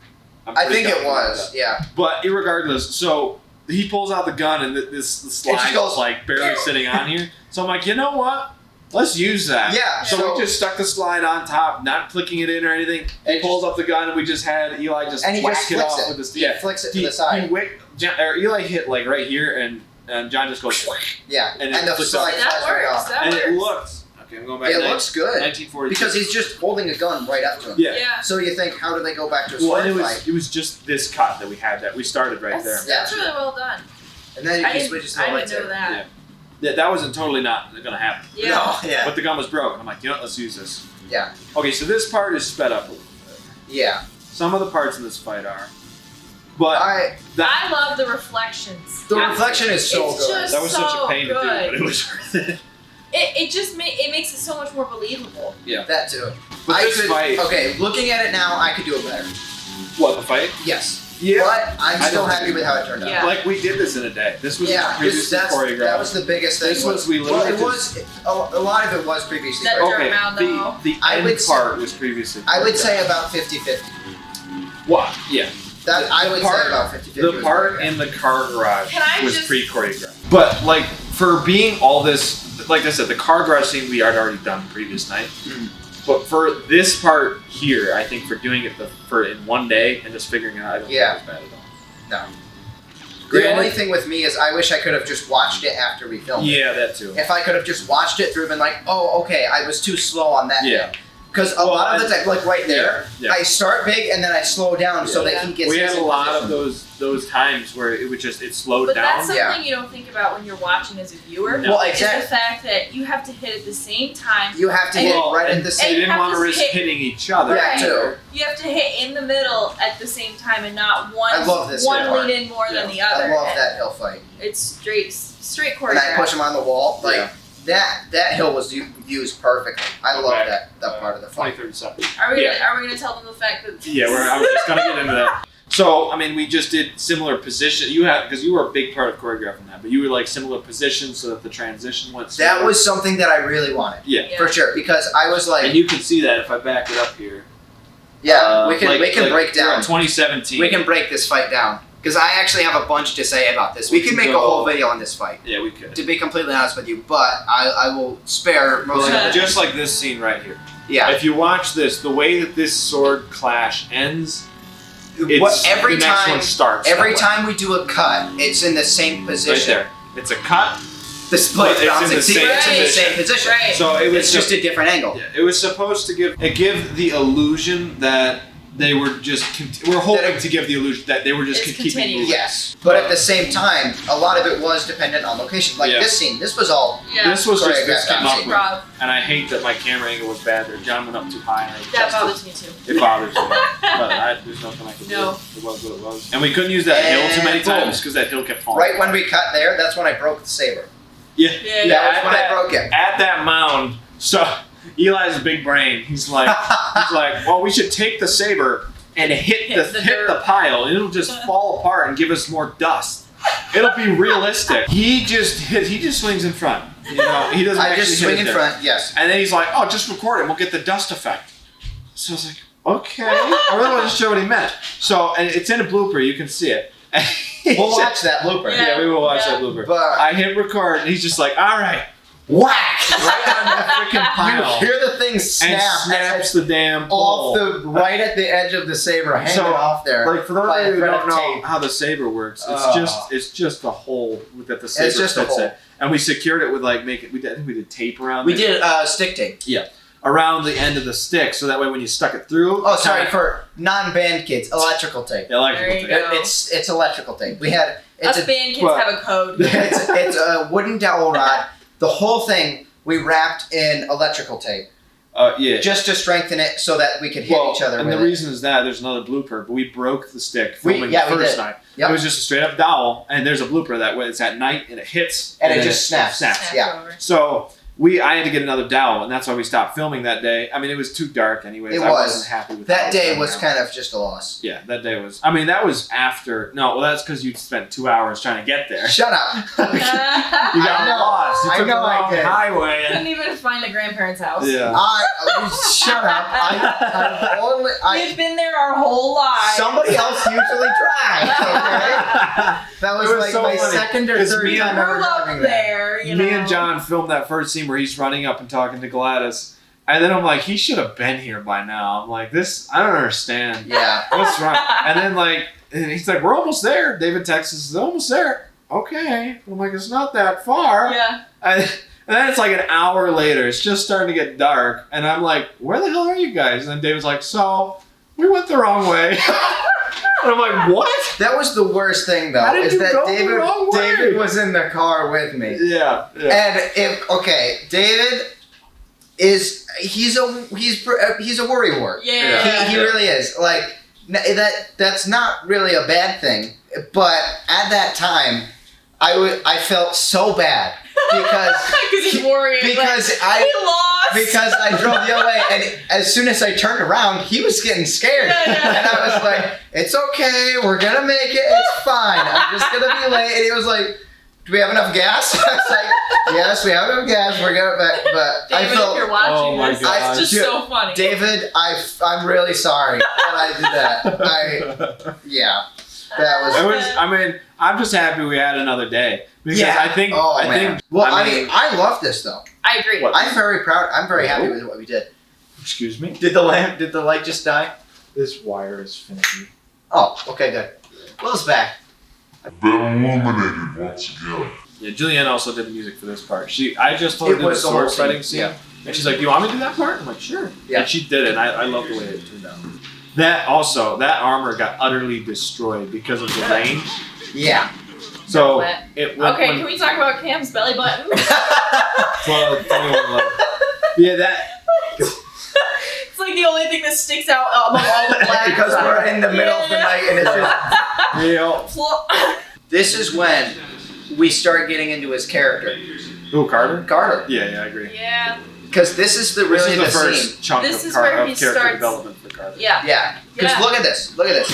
I think it was, yeah. But irregardless, so he pulls out the gun and the slide goes- is like barely sitting on here. So I'm like, you know what? Let's use that. Yeah, So so- we just stuck the slide on top, not clicking it in or anything. He And pulls up the gun and we just had Eli just And he whack just it flicks off it. with this. He flicks it to the He side. Eli hit like right here and John just goes Yeah, And and it the flicks slide off. That flies right works. off. That and works. it looked. Okay, I'm going back. It looks good. 1942. Because he's just holding a gun right up to him. Yeah. Yeah. So you think, how do they go back to a Well, sword and fight? it was just this cut that we had that we started right there. That's really well done. And then I he didn't, switches to the I didn't know lightsaber. that. Yeah, that wasn't totally not going to happen. Yeah. No, yeah. But the gun was broken. I'm like, you know what, let's use this. Yeah. Okay, so this part is sped up a little bit. Yeah. Some of the parts in this fight are. But I I love the reflections. the reflection is so It's good. just that was such a so pain to do, good. but it was worth it. It just makes it so much more believable. That too. But this fight. Okay, looking at it now, I could do it better. What, the fight? Yes. Yeah. But I'm I still don't happy think- with how it turned out. Yeah. Like, we did this in a day. This was previously choreographed. That was the biggest thing. This was- we literally Well, it was a lot of it was previously. That choreographed. dirt Okay, mound, though. the I end would say- part was previously I would choreographed. say about 50-50. What? Yeah. That I would part- say about 50-50. The was part choreographed. in the car garage Can I was just- pre-choreographed. But, like, for being all this, like I said, the car garage scene we had already done the previous night. Mhm. But for this part here, I think for doing it in one day and just figuring it out, I don't think it was bad at all. No. The Granted- only thing with me is I wish I could have just watched it after we filmed it. Yeah, that too. If I could have just watched it through and been like, oh, okay, I was too slow on that. Yeah. Because a lot of the time, like right there, Yeah. I start big and then I slow down so that he gets We his had a lot position. of those times where it would just it slowed But down. that's something Yeah. you don't think about when you're watching as a viewer. No. Well, Is exactly. the fact that you have to hit at the same time. You have to And- hit right and at the they same. you didn't have want to to risk hit- hitting each other. Yeah, Right. too. You have to hit in the middle at the same time and not I love this one part. lean in more than the I other. love that hill fight. It's straight choreographed. And I push him on the wall. Like that hill was used perfectly. I love that part of the fight. 2037. Are we gonna tell them the fact that? Yeah, I was just gonna get into that. So, I mean, we just did similar position. Because you were a big part of choreographing that, but you were like similar positions so that the transition went smooth. That was something that I really wanted. Yeah. For sure. Because I was like... And you can see that if I back it up here. Yeah, we can break down. 2017. We can break this fight down. Because I actually have a bunch to say about this. We could make a whole video on this fight. Yeah, we could. To be completely honest with you, but I will spare most of it. Just like this scene right here. Yeah. If you watch this, the way that this sword clash ends... Every the next one starts. Every time we do a cut, it's in the same position. Right there. It's a cut. The split It's in the same position. Right. So it's just a different angle. Yeah, it was supposed to give the illusion that they were just. We're hoping to give the illusion that they were just keeping moving. Yes, but at the same time, a lot of it was dependent on location. Like this scene, this was all. Yeah. This was just this came up with, Rob. and I hate that my camera angle was bad there. John went up too high. And That bothers me too. It bothers me, but there's nothing I could do. It was what it was. And we couldn't use that hill too many times because that hill kept falling. Right when we cut there, that's when I broke the saber. Yeah. That was when I broke it. At that mound, so Eli's a big brain. He's like, well, we should take the saber and hit the pile, and it'll just fall apart and give us more dust. It'll be realistic. He just swings in front. You know, he doesn't. I just swing in front. Yes. And then he's like, "Oh, just record it. And we'll get the dust effect." So I was like, "Okay." I really wasn't sure what he meant. So, and it's in a blooper. You can see it. We'll watch that blooper. Yeah, we will watch that blooper. But I hit record, and he's just like, "All right." Whack! Right on the freaking pile. You hear the thing snap and snaps the damn pole. right at the edge of the saber, hanging off there. Like for those of you who don't know how the saber works, it's just a hole that the saber fits in, and we secured it with I think we did tape around. We did stick tape. Yeah, around the end of the stick, so that way when you stuck it through. Oh, sorry, for non-band kids, electrical tape. Electrical tape. It's electrical tape. We had us band kids have a code. It's a wooden dowel rod. The whole thing we wrapped in electrical tape. Yeah. Just to strengthen it so that we could hit each other with it. And the reason is that there's another blooper, but we broke the stick filming the first night. Yep. It was just a straight up dowel, and there's a blooper that way it's at night and it hits and it just snaps. Yeah. Over. So I had to get another dowel, and that's why we stopped filming that day. I mean, it was too dark anyways. I wasn't happy with that day. Was kind of just a loss. Yeah, that day was. I mean, that was after. No, well, that's because you spent 2 hours trying to get there. Shut up. You got lost. You took the wrong highway. Couldn't even find a grandparent's house. Yeah. Shut up. We've been there our whole lives. Somebody else usually drives. Okay? That was like my second or third time ever driving there. Me and John filmed that first scene where he's running up and talking to Gladys. And then I'm like, he should have been here by now. I'm like, I don't understand. Yeah. What's wrong? And then and he's like, we're almost there. David texts us, almost there. Okay. I'm like, it's not that far. Yeah. And then it's like an hour later. It's just starting to get dark. And I'm like, where the hell are you guys? And then David's like, so, we went the wrong way. And I'm like, what? That was the worst thing, though. Is that David was in the car with me. Yeah. And David is he's a worrywart. Yeah. He really is. Like that's not really a bad thing. But at that time, I felt so bad because he's worried. Because he lost. Because I drove the other way, and as soon as I turned around, he was getting scared. And I was like, it's okay, we're gonna make it, it's fine. I'm just gonna be late. And he was like, do we have enough gas? I was like, yes, we have enough gas, we're gonna, but David, I felt, if you're watching this, God. it's just so funny. David, I'm really sorry that I did that. That was. I'm just happy we had another day. Because I think. I love this though. I agree. I'm very proud. I'm very happy with what we did. Excuse me? Did the light just die? This wire is finicky. Oh, okay, good. Will's back. Been illuminated once again. Yeah, Julianne also did the music for this part. I just told her to do the sword fighting scene. And she's like, do you want me to do that part? I'm like, sure. Yeah. And she did it, and I love the way it turned out. That armor got utterly destroyed because of the rain. Yeah. So can we talk about Cam's belly button? Yeah, that. It's like the only thing that sticks out among all the black. Because we're in the middle of the night and it's just. Yeah. This is when we start getting into his character. Who, Carter? Carter. Yeah, I agree. Yeah. Because this is the first chunk this of, is where he character starts, development for Carter. Yeah. Yeah. Because look at this. Look at this.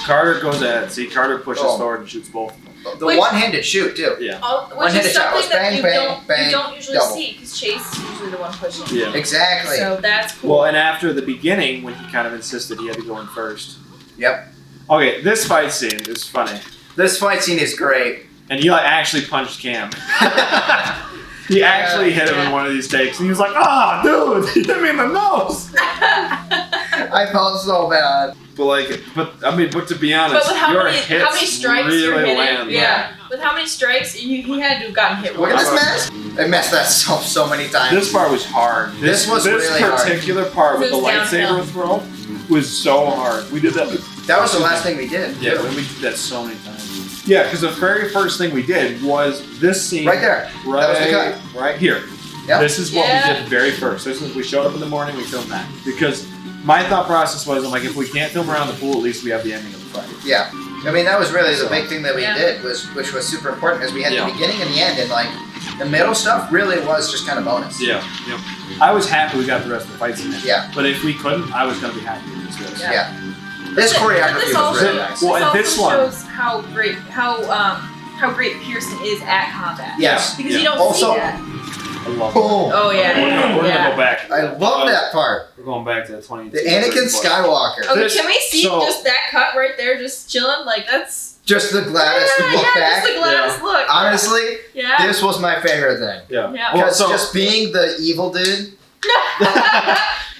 Carter goes ahead. See, Carter pushes forward and shoots both of them. The one-handed shoot, too. Yeah. Which is something that bang, you bang, don't usually double. see, because Chase is usually the one pushing. Yeah. Exactly. So that's cool. Well, and after the beginning, when he kind of insisted he had to go in first. Yep. Okay, this fight scene is funny. This fight scene is great. And he actually punched Cam. He actually hit him in one of these takes, and he was like, dude, he hit me in the nose. I felt so bad. But to be honest, but with how many strikes really you're hitting, land. yeah. With how many strikes, he had to have gotten hit Look once. at this mess. I messed that so many times. This part was hard. This really hard. This particular part with the lightsaber throw was so hard. We did that. That was the last thing we did. Yeah, we did that so many times. Yeah, because the very first thing we did was this scene. Right there. Right, that was the cut. Right here. Yep. This is what we did very first. We showed up in the morning, we filmed that. Because my thought process was, I'm like, if we can't film around the pool, at least we have the ending of the fight. Yeah. I mean, that was really the big thing that we did, which was super important, because we had the beginning and the end, and like, the middle stuff really was just kind of bonus. Yeah. I was happy we got the rest of the fights in there. Yeah. But if we couldn't, I was going to be happy with this. Yeah. This choreography was really nice. Well, and this one one shows how great Pearson is at combat. Yes. Because you don't see that. I love Boom. Oh yeah. We're gonna go back. I love that part. We're going back to the 20. The Anakin Skywalker. Okay, can we see just that cut right there, just chilling? Like that's just the Gladys look back. Just the Gladys look. Honestly, this was my favorite thing. Yeah. Because just being the evil dude.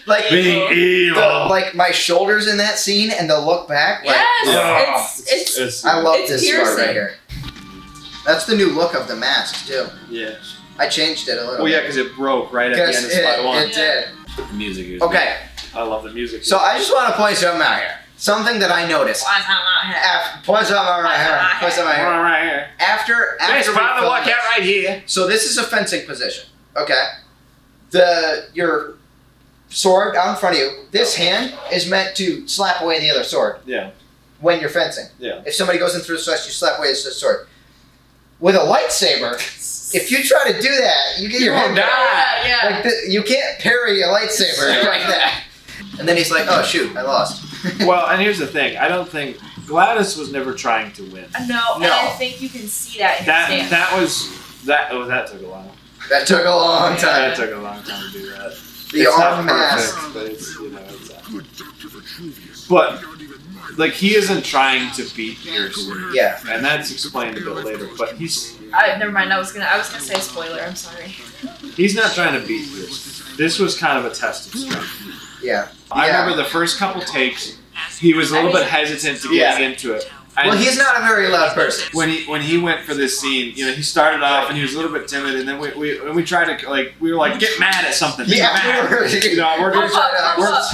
Like being evil. Like my shoulders in that scene and the look back. Like, it's I love this Pearson. part right here. That's the new look of the mask too. Yeah. I changed it a little. Well, yeah, because it broke right at the end of spot one. It did. The music is okay. Good. I love the music. So I just want to point something out here. Something that I noticed. Point something out right here. After right here. So this is a fencing position. Okay. Your sword out in front of you. This hand is meant to slap away the other sword. Yeah. When you're fencing. Yeah. If somebody goes in through the slash, you slap away the sword. With a lightsaber, if you try to do that, you get your head die. Yeah. Like you can't parry a lightsaber like that. And then he's like, "Oh shoot, I lost." Well, and here's the thing: I don't think Gladys was never trying to win. No, and I think you can see that in his stance. That took a while. That took a long time. That took a long time to do that. The arm mask, but it's but like he isn't trying to beat Pearson. Yeah, and that's explained a bit later. But he's. Never mind. I was gonna say spoiler. I'm sorry. He's not trying to beat Pearson. This was kind of a test of strength. Yeah. I remember the first couple takes, he was a little bit hesitant to getting into it. Well, he's not a very loud person. When he went for this scene, he started off and he was a little bit timid, and then we tried to we were like get mad at something. Yeah,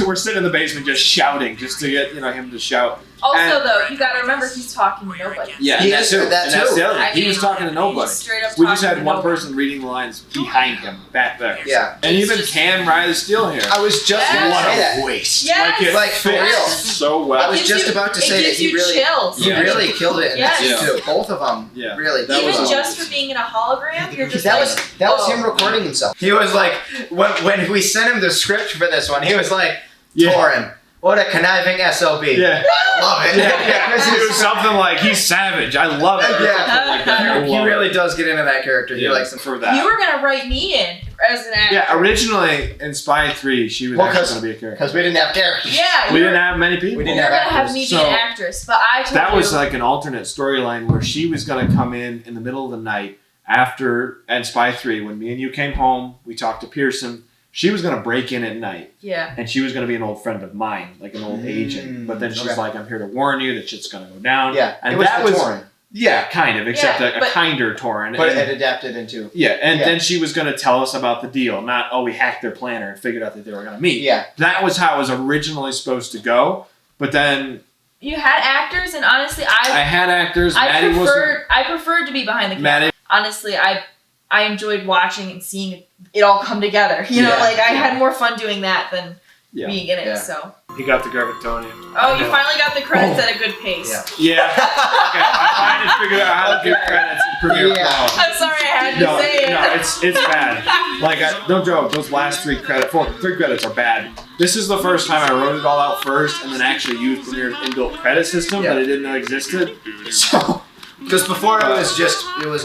we're sitting in the basement just shouting just to get him to shout. Also, though, you gotta remember he's talking to nobody. Yeah, he is that too. That's the other thing. He was talking to nobody. We just had one nobody. person reading the lines behind him back there. Yeah, and even Cam Riley Steele here. I was just gonna say that. Waste. Yes. Like for real. So well. I was just about to say that he really killed it in this too. Both of them really. Even just for being in a hologram, you're just that was him recording himself. He was like, when we sent him the script for this one, he was like, Torin, what a conniving SOB. Yeah. I love it. It was something like, he's savage. I love it. Yeah. He really does get into that character. He likes him for that. You were going to write me in as an actor. Yeah, originally in Spy 3, she was actually going to be a character. Because we didn't have characters. Yeah. We didn't have many people. We didn't You're have going to have me be an actress. But I told that was like an alternate storyline where she was going to come in the middle of the night after, and Spy 3, when me and you came home, we talked to Pearson. She was going to break in at night. Yeah. And she was going to be an old friend of mine, like an old agent. But then she's like, I'm here to warn you that shit's going to go down. Yeah. And that was Torin. Yeah, kind of, except a kinder Torin. But it adapted into... Yeah, and then she was going to tell us about the deal, not, we hacked their planner and figured out that they were going to meet. Yeah. That was how it was originally supposed to go, but then... You had actors, and honestly, I had actors. I preferred to be behind the camera. Honestly, I enjoyed watching and seeing it all come together. I had more fun doing that than being in it. So He got the Gravitonian. Oh, you finally got the credits at a good pace. Yeah. Okay, I finally figured out how to do credits in Premiere Pro. I'm sorry I had to say it. No, it's bad. Like, no joke, those last three credits are bad. This is the first time I wrote it all out first and then actually used Premiere's inbuilt credit system that I didn't know existed. So... Because before it was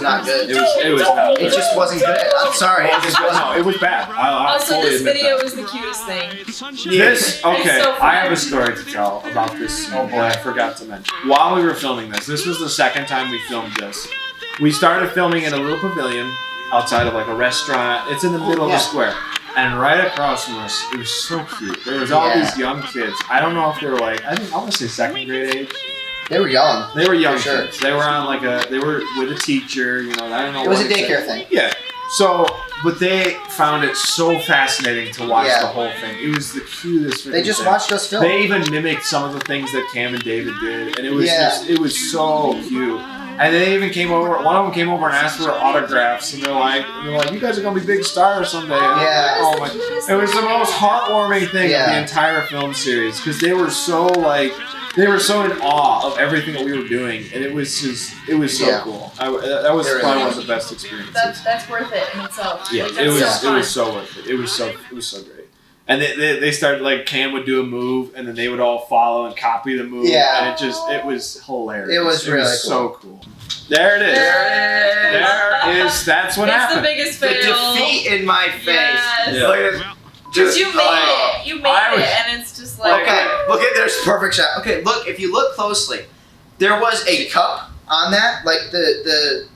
not good. It was not good. It just wasn't good. I'm sorry. It just wasn't. No, it was bad. Also, this video was the cutest thing. This, okay, so I have a story to tell about this. Oh boy, I forgot to mention. While we were filming this was the second time we filmed this. We started filming in a little pavilion outside of like a restaurant. It's in the middle of the square. And right across from us, it was so cute. There was all these young kids. I don't know if they were like, I want to say second grade age. They were young. They were young kids. They were on they were with a teacher, you know, I don't know. It was a daycare thing. Yeah. So, but they found it so fascinating to watch the whole thing. It was the cutest. They just watched us film. They even mimicked some of the things that Cam and David did, and it was it was so cute. And they even came over. One of them came over and asked for autographs, and they're like, "You guys are gonna be big stars someday." Yeah. Oh my! It was the most heartwarming thing of the entire film series because they were so They were so in awe of everything that we were doing, and it was so cool. That was probably one of the best experiences. That's worth it in itself. Yeah, it was so worth it. It was so great. And they started like Cam would do a move, and then they would all follow and copy the move. Yeah, and it was hilarious. It was really cool. So cool. There it is. There is. That's what happened. That's the biggest fail. The defeat in my face. Yes. Look at this. Because you made it. You made it, and it's just like... Okay, look at there's perfect shot. Okay, look, if you look closely, there was a cup on that, like the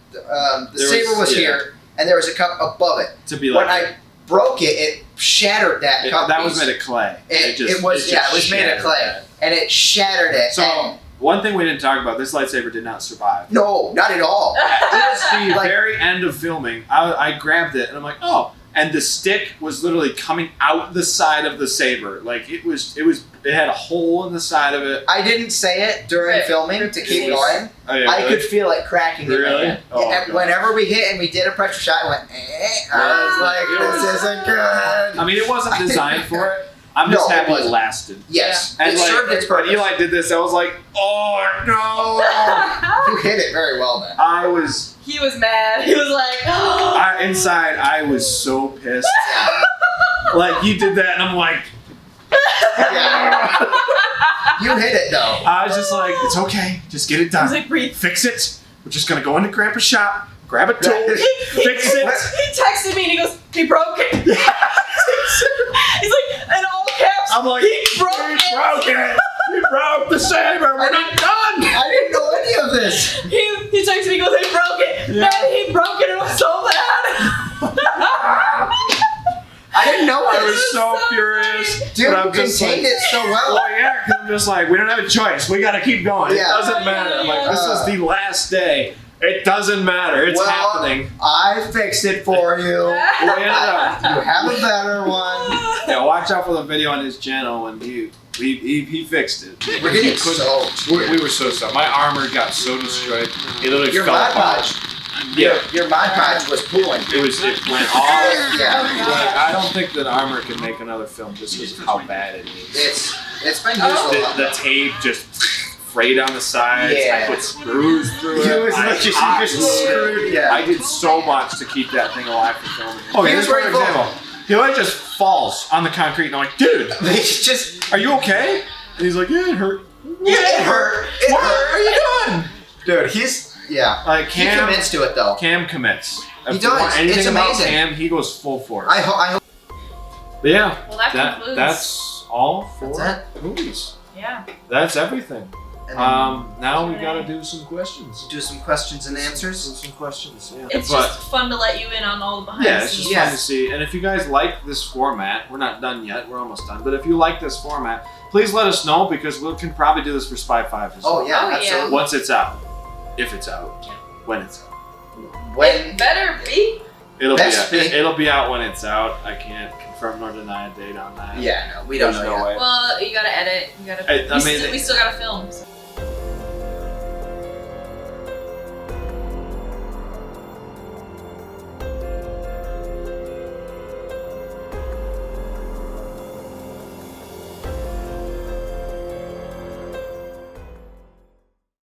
Saber was here, and there was a cup above it. To be like... When I broke it, it shattered that cup. That was made of clay. It was made of clay, and it shattered it. So, one thing we didn't talk about, this lightsaber did not survive. No, not at all. At the very end of filming, I grabbed it, and I'm like, oh... And the stick was literally coming out the side of the saber. Like it had a hole in the side of it. I didn't say it during filming to keep going. Oh, yeah, I could feel it cracking in my head. Oh, whenever we hit and we did a pressure shot, I went, I was like, this isn't good. I mean, it wasn't designed for it. I'm just happy it lasted. Yes. And it served its purpose. When Eli did this, I was like, oh no. You hit it very well then. He was mad. He was like, inside, I was so pissed. Like, you did that, and I'm like... You hit it, though. I was just like, it's okay. Just get it done. I was like, breathe. Fix it. We're just going to go into Grandpa's shop, grab a tool, fix it. He texted me, and he goes, he broke it. He's like, in all caps, I'm like, he broke it. He broke the saber. We're not done. I didn't know any of this. He texted me, he goes, he broke it. Yeah. Man, he broke it. It was so bad. I didn't know I was so furious. Dude, you contained it so well. Well, yeah, because I'm just like, we don't have a choice. We got to keep going. Yeah. It doesn't matter. I'm like, this is the last day. It doesn't matter. It's happening. I fixed it for you. You have a better one. Yeah, watch out for the video on his channel when he fixed it. We're getting soaked. We were so sorry. My armor got so destroyed. It literally Your fell Mod apart. Podge. Your Mod Podge was pooling. It went off. Yeah. Like, I don't think that armor can make another film just because of how bad it is. It's been used the tape just frayed on the sides. Yeah. I put screws through it. I did so much to keep that thing alive for filming. Oh, here's for example. He just falls on the concrete, and I'm like, dude, are you okay? And he's like, yeah, it hurt. Yeah, it hurt. What are you doing? Dude, like Cam, he commits to it though. Cam commits. He does. Anything it's about amazing. Cam, he goes full force. I hope. But yeah, well, that concludes. That's all for movies. Yeah. That's everything. Now we gotta do some questions. Do some questions and answers. Some questions. Yeah. It's just fun to let you in on all the behind the it's scenes. just fun to see. And if you guys like this format, we're not done yet. We're almost done. But if you like this format, please let us know because we can probably do this for Spy 5 as well. Oh yeah, absolutely. Once it's out, if it's out, when it's out. It better be. It'll be out when it's out. I can't confirm nor deny a date on that. Yeah, no, we don't know yet. Well, you gotta edit. We still gotta film. So.